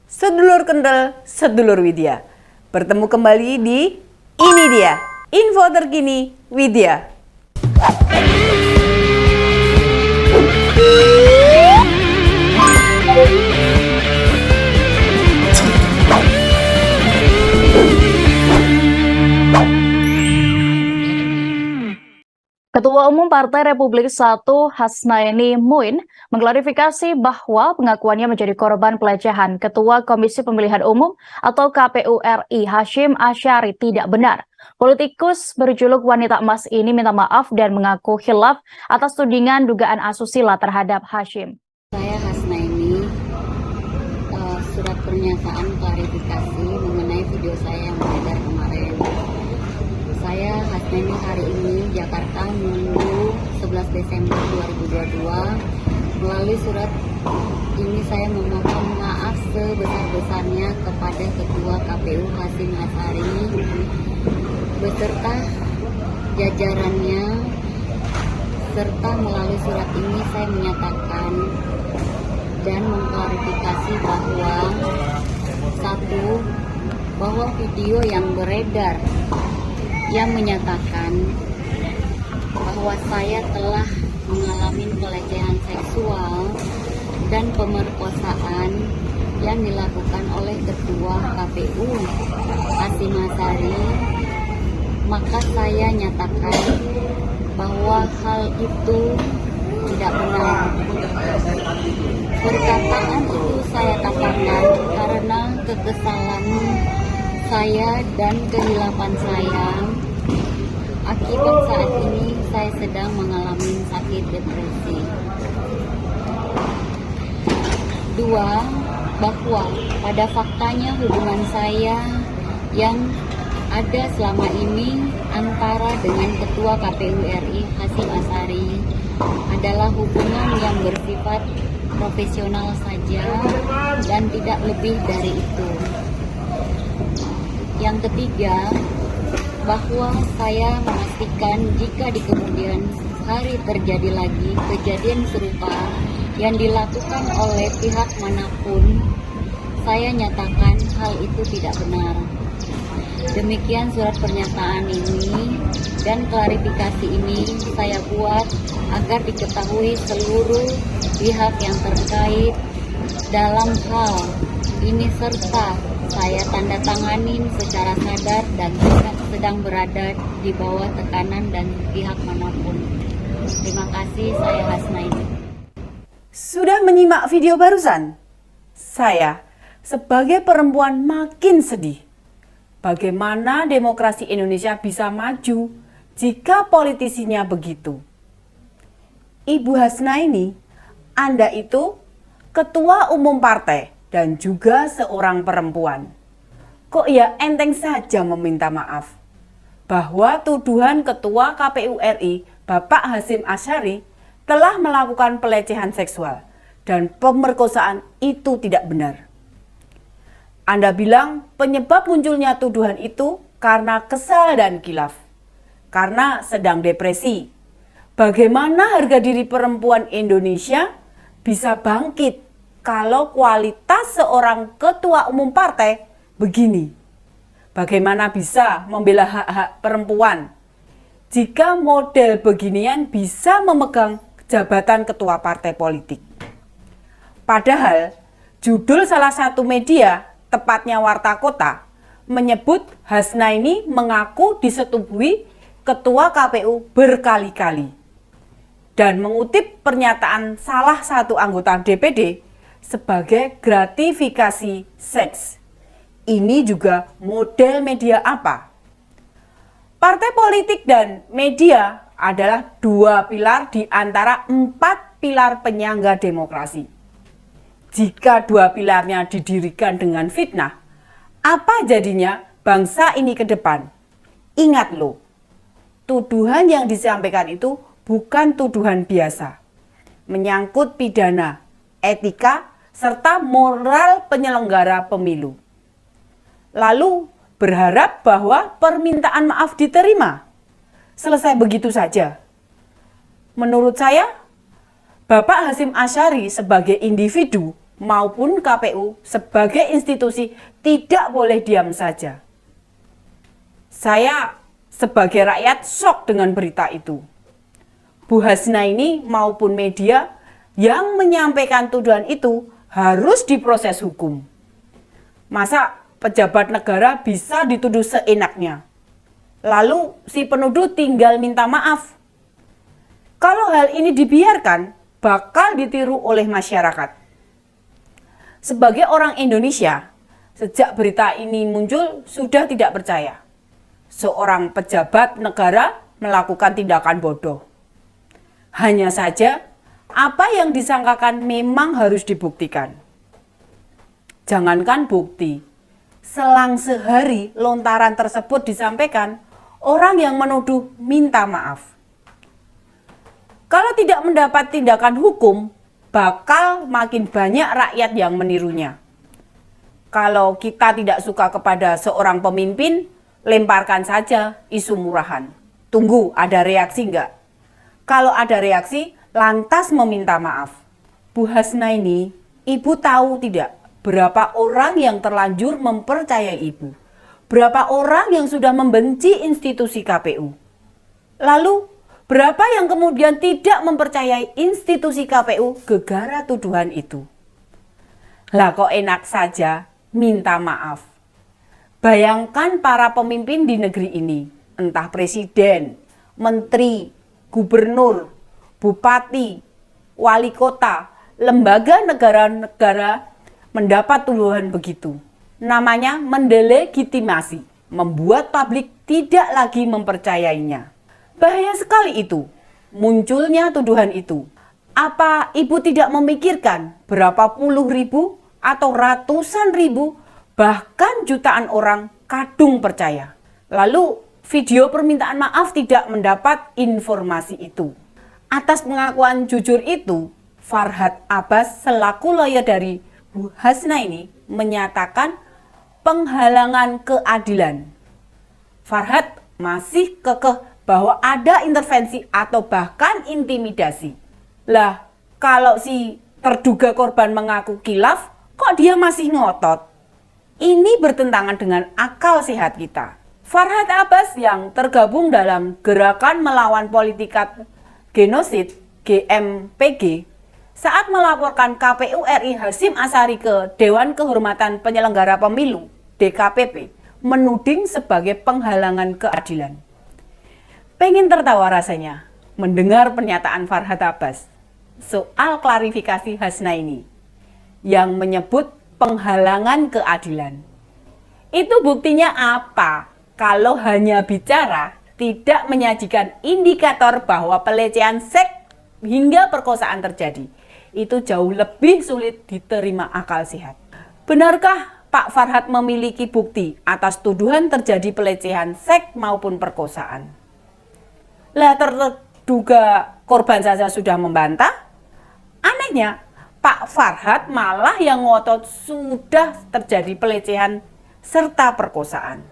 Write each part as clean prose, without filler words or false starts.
Sedulur kental, sedulur Widya. Bertemu kembali di Ini Dia, info terkini Widya. Ketua Umum Partai Republik I Hasnaini Muin mengklarifikasi bahwa pengakuannya menjadi korban pelecehan Ketua Komisi Pemilihan Umum atau KPU RI Hasyim Asyari tidak benar. Politikus berjuluk wanita emas ini minta maaf dan mengaku khilaf atas tudingan dugaan asusila terhadap Hasyim. Saya Hasnaini, surat pernyataan klarifikasi mengenai video saya yang beredar kemarin. Saya Hasnaini hari ini Jakarta Minggu 11 Desember 2022. Melalui surat ini saya memohon maaf sebesar-besarnya kepada Ketua KPU Hasyim Asyari beserta jajarannya, serta melalui surat ini saya menyatakan dan mengklarifikasi bahwa video yang beredar yang menyatakan bahwa saya telah mengalami pelecehan seksual dan pemerkosaan yang dilakukan oleh Ketua KPU Hasyim Asyari, maka saya nyatakan bahwa hal itu tidak benar. Perkataan itu saya katakan karena kekesalan saya dan kehilapan saya. Akibat saat ini saya sedang mengalami sakit depresi. 2. Bahwa pada faktanya hubungan saya yang ada selama ini antara dengan Ketua KPU RI Hasyim Asyari adalah hubungan yang bersifat profesional saja dan tidak lebih dari itu. Yang ketiga, bahwa saya memastikan jika di kemudian hari terjadi lagi kejadian serupa yang dilakukan oleh pihak manapun, saya nyatakan hal itu tidak benar. Demikian surat pernyataan ini dan klarifikasi ini saya buat agar diketahui seluruh pihak yang terkait dalam hal ini, serta saya tanda tanganin secara sadar dan sedang berada di bawah tekanan dan pihak manapun. Terima kasih, saya Hasnaini. Sudah menyimak video barusan? Saya sebagai perempuan makin sedih. Bagaimana demokrasi Indonesia bisa maju jika politisinya begitu? Ibu Hasnaini, Anda itu ketua umum partai dan juga seorang perempuan. Kok ya enteng saja meminta maaf bahwa tuduhan Ketua KPU RI Bapak Hasyim Asyari telah melakukan pelecehan seksual dan pemerkosaan itu tidak benar. Anda bilang penyebab munculnya tuduhan itu karena kesal dan kilaf, karena sedang depresi. Bagaimana harga diri perempuan Indonesia bisa bangkit kalau kualitas seorang ketua umum partai begini? Bagaimana bisa membela hak-hak perempuan jika model beginian bisa memegang jabatan ketua partai politik? Padahal judul salah satu media, tepatnya Warta Kota, menyebut Hasnaini mengaku disetubuhi Ketua KPU berkali-kali dan mengutip pernyataan salah satu anggota DPD sebagai gratifikasi seks. Ini juga model media apa? Partai politik dan media adalah dua pilar di antara 4 pilar penyangga demokrasi. Jika dua pilarnya didirikan dengan fitnah, apa jadinya bangsa ini ke depan? Ingat loh, tuduhan yang disampaikan itu bukan tuduhan biasa. Menyangkut pidana, etika, serta moral penyelenggara pemilu. Lalu berharap bahwa permintaan maaf diterima. Selesai begitu saja. Menurut saya, Bapak Hasyim Asyari sebagai individu maupun KPU sebagai institusi tidak boleh diam saja. Saya sebagai rakyat shock dengan berita itu. Bu Hasnaini maupun media yang menyampaikan tuduhan itu harus diproses hukum. Masa pejabat negara bisa dituduh seenaknya? Lalu si penuduh tinggal minta maaf. Kalau hal ini dibiarkan, bakal ditiru oleh masyarakat. Sebagai orang Indonesia, sejak berita ini muncul sudah tidak percaya seorang pejabat negara melakukan tindakan bodoh. Hanya saja, apa yang disangkakan memang harus dibuktikan. Jangankan bukti, selang sehari lontaran tersebut disampaikan, orang yang menuduh minta maaf. Kalau tidak mendapat tindakan hukum, bakal makin banyak rakyat yang menirunya. Kalau kita tidak suka kepada seorang pemimpin, lemparkan saja isu murahan. Tunggu ada reaksi enggak? Kalau ada reaksi, lantas meminta maaf. Bu Hasnaini, Ibu tahu tidak berapa orang yang terlanjur mempercayai Ibu? Berapa orang yang sudah membenci institusi KPU? Lalu, berapa yang kemudian tidak mempercayai institusi KPU gegara tuduhan itu? Lah kok enak saja minta maaf. Bayangkan para pemimpin di negeri ini, entah presiden, menteri, gubernur, bupati, wali kota, lembaga negara-negara mendapat tuduhan begitu. Namanya mendelegitimasi, membuat publik tidak lagi mempercayainya. Bahaya sekali itu, munculnya tuduhan itu. Apa Ibu tidak memikirkan berapa puluh ribu atau ratusan ribu, bahkan jutaan orang kadung percaya. Lalu video permintaan maaf tidak mendapat informasi itu. Atas pengakuan jujur itu, Farhad Abbas selaku lawyer dari Bu Hasnaini menyatakan penghalangan keadilan. Farhad masih kekeh bahwa ada intervensi atau bahkan intimidasi. Lah, kalau si terduga korban mengaku kilaf, kok dia masih ngotot? Ini bertentangan dengan akal sehat kita. Farhad Abbas yang tergabung dalam Gerakan Melawan Politikat Genosid GMPG saat melaporkan KPU RI Hasyim Asyari ke Dewan Kehormatan Penyelenggara Pemilu DKPP menuding sebagai penghalangan keadilan. Pengen tertawa rasanya mendengar pernyataan Farhad Abbas soal klarifikasi Hasnaini yang menyebut penghalangan keadilan. Itu buktinya apa? Kalau hanya bicara, tidak menyajikan indikator bahwa pelecehan seks hingga perkosaan terjadi. Itu jauh lebih sulit diterima akal sehat. Benarkah Pak Farhad memiliki bukti atas tuduhan terjadi pelecehan seks maupun perkosaan? Lah terduga korban saja sudah membantah. Anehnya, Pak Farhad malah yang ngotot sudah terjadi pelecehan serta perkosaan.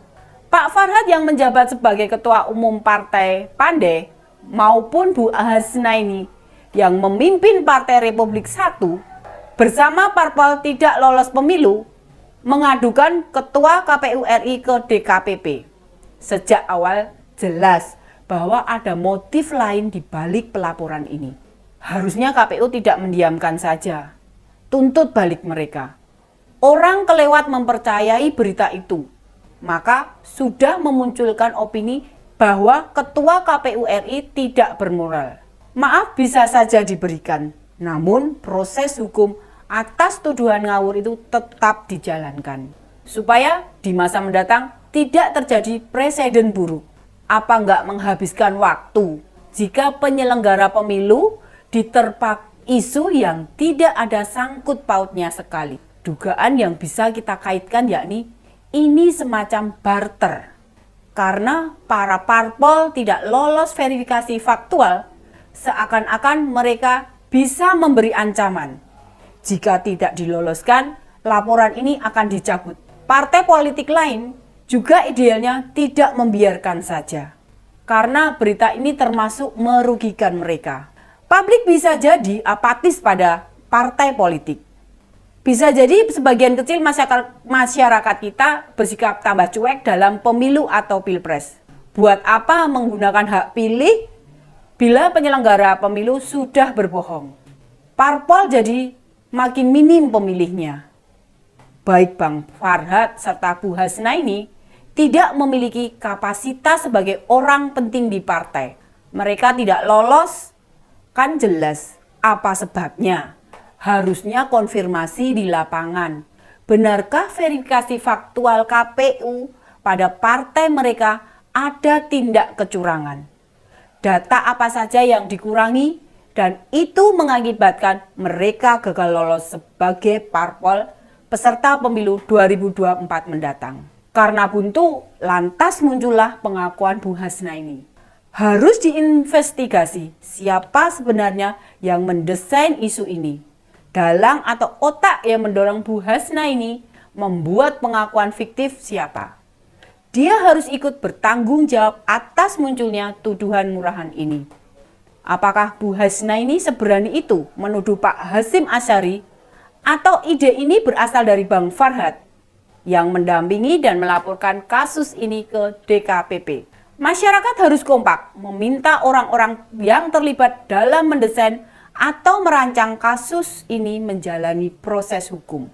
Pak Farhad yang menjabat sebagai Ketua Umum Partai Pandai maupun Bu Hasnaini yang memimpin Partai Republik 1 bersama parpol tidak lolos pemilu mengadukan Ketua KPU RI ke DKPP. Sejak awal jelas bahwa ada motif lain di balik pelaporan ini. Harusnya KPU tidak mendiamkan saja, tuntut balik mereka. Orang kelewat mempercayai berita itu, maka sudah memunculkan opini bahwa Ketua KPU RI tidak bermoral. Maaf bisa saja diberikan, namun proses hukum atas tuduhan ngawur itu tetap dijalankan. Supaya di masa mendatang tidak terjadi presiden buruk. Apa nggak menghabiskan waktu jika penyelenggara pemilu diterpa isu yang tidak ada sangkut pautnya sekali. Dugaan yang bisa kita kaitkan yakni ini semacam barter. Karena para parpol tidak lolos verifikasi faktual, seakan-akan mereka bisa memberi ancaman. Jika tidak diloloskan, laporan ini akan dicabut. Partai politik lain juga idealnya tidak membiarkan saja. Karena berita ini termasuk merugikan mereka. Publik bisa jadi apatis pada partai politik. Bisa jadi sebagian kecil masyarakat kita bersikap tambah cuek dalam pemilu atau pilpres. Buat apa menggunakan hak pilih bila penyelenggara pemilu sudah berbohong? Parpol jadi makin minim pemilihnya. Baik Bang Farhad serta Bu Hasnaini tidak memiliki kapasitas sebagai orang penting di partai. Mereka tidak lolos, kan jelas apa sebabnya. Harusnya konfirmasi di lapangan. Benarkah verifikasi faktual KPU pada partai mereka ada tindak kecurangan? Data apa saja yang dikurangi dan itu mengakibatkan mereka gagal lolos sebagai parpol peserta pemilu 2024 mendatang. Karena buntu, lantas muncullah pengakuan Bu Hasnaini. Harus diinvestigasi siapa sebenarnya yang mendesain isu ini. Dalang atau otak yang mendorong Bu Hasnaini membuat pengakuan fiktif siapa. Dia harus ikut bertanggung jawab atas munculnya tuduhan murahan ini. Apakah Bu Hasnaini seberani itu menuduh Pak Hasyim Asyari atau ide ini berasal dari Bang Farhad yang mendampingi dan melaporkan kasus ini ke DKPP? Masyarakat harus kompak meminta orang-orang yang terlibat dalam mendesain atau merancang kasus ini menjalani proses hukum.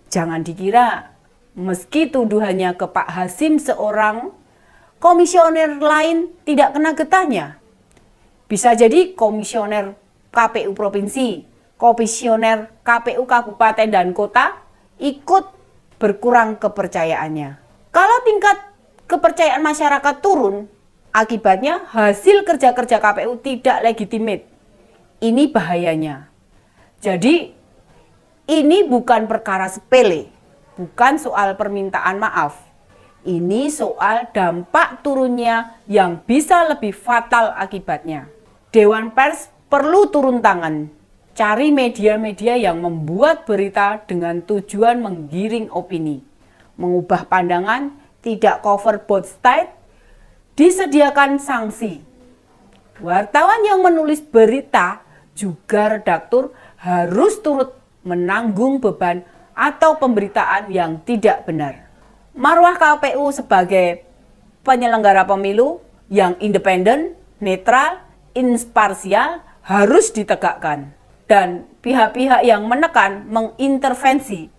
Jangan dikira meski tuduhannya ke Pak Hasyim seorang, komisioner lain tidak kena getahnya. Bisa jadi komisioner KPU Provinsi, komisioner KPU Kabupaten dan Kota ikut berkurang kepercayaannya. Kalau tingkat kepercayaan masyarakat turun, akibatnya hasil kerja-kerja KPU tidak legitimate. Ini bahayanya. Jadi ini bukan perkara sepele, bukan soal permintaan maaf. Ini soal dampak turunnya yang bisa lebih fatal akibatnya. Dewan Pers perlu turun tangan, cari media-media yang membuat berita dengan tujuan menggiring opini, mengubah pandangan, tidak cover both sides, disediakan sanksi. Wartawan yang menulis berita juga redaktur harus turut menanggung beban atau pemberitaan yang tidak benar. Marwah KPU sebagai penyelenggara pemilu yang independen, netral, imparsial harus ditegakkan. Dan pihak-pihak yang menekan, mengintervensi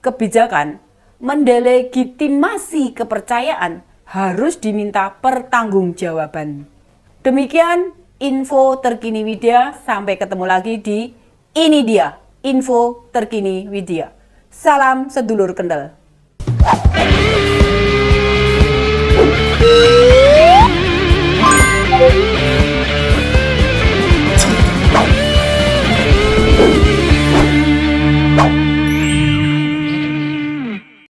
kebijakan, mendelegitimasi kepercayaan harus diminta pertanggungjawaban. Demikian info terkini Widya, sampai ketemu lagi di Ini Dia, info terkini Widya. Salam sedulur Kendal.